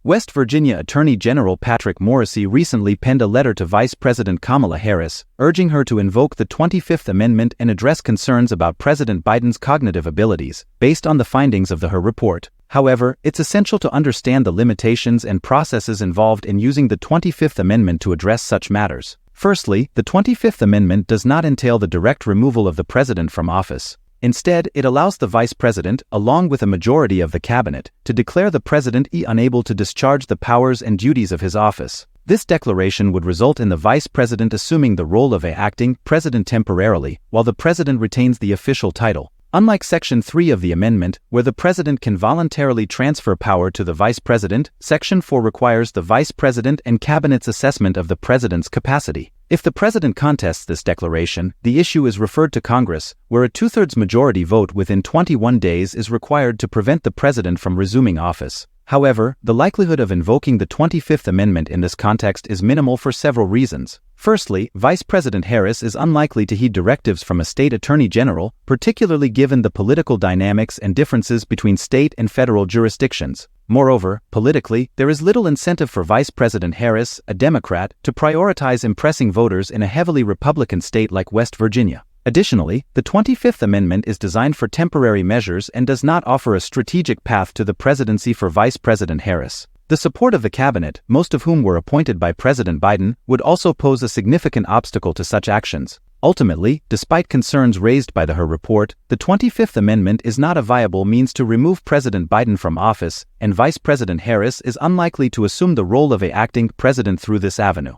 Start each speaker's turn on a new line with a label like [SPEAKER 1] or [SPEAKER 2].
[SPEAKER 1] West Virginia Attorney General Patrick Morrisey recently penned a letter to Vice President Kamala Harris, urging her to invoke the 25th Amendment and address concerns about President Biden's cognitive abilities, based on the findings of the Hur Report. However, it's essential to understand the limitations and processes involved in using the 25th Amendment to address such matters. Firstly, the 25th Amendment does not entail the direct removal of the president from office. Instead, it allows the vice president, along with a majority of the cabinet, to declare the president unable to discharge the powers and duties of his office. This declaration would result in the vice president assuming the role of an acting president temporarily, while the president retains the official title. Unlike Section 3 of the amendment, where the president can voluntarily transfer power to the vice president, Section 4 requires the vice president and cabinet's assessment of the president's capacity. If the president contests this declaration, the issue is referred to Congress, where a two-thirds majority vote within 21 days is required to prevent the president from resuming office. However, the likelihood of invoking the 25th Amendment in this context is minimal for several reasons. Firstly, Vice President Harris is unlikely to heed directives from a state attorney general, particularly given the political dynamics and differences between state and federal jurisdictions. Moreover, politically, there is little incentive for Vice President Harris, a Democrat, to prioritize impressing voters in a heavily Republican state like West Virginia. Additionally, the 25th Amendment is designed for temporary measures and does not offer a strategic path to the presidency for Vice President Harris. The support of the cabinet, most of whom were appointed by President Biden, would also pose a significant obstacle to such actions. Ultimately, despite concerns raised by the Hur Report, the 25th Amendment is not a viable means to remove President Biden from office, and Vice President Harris is unlikely to assume the role of an acting president through this avenue.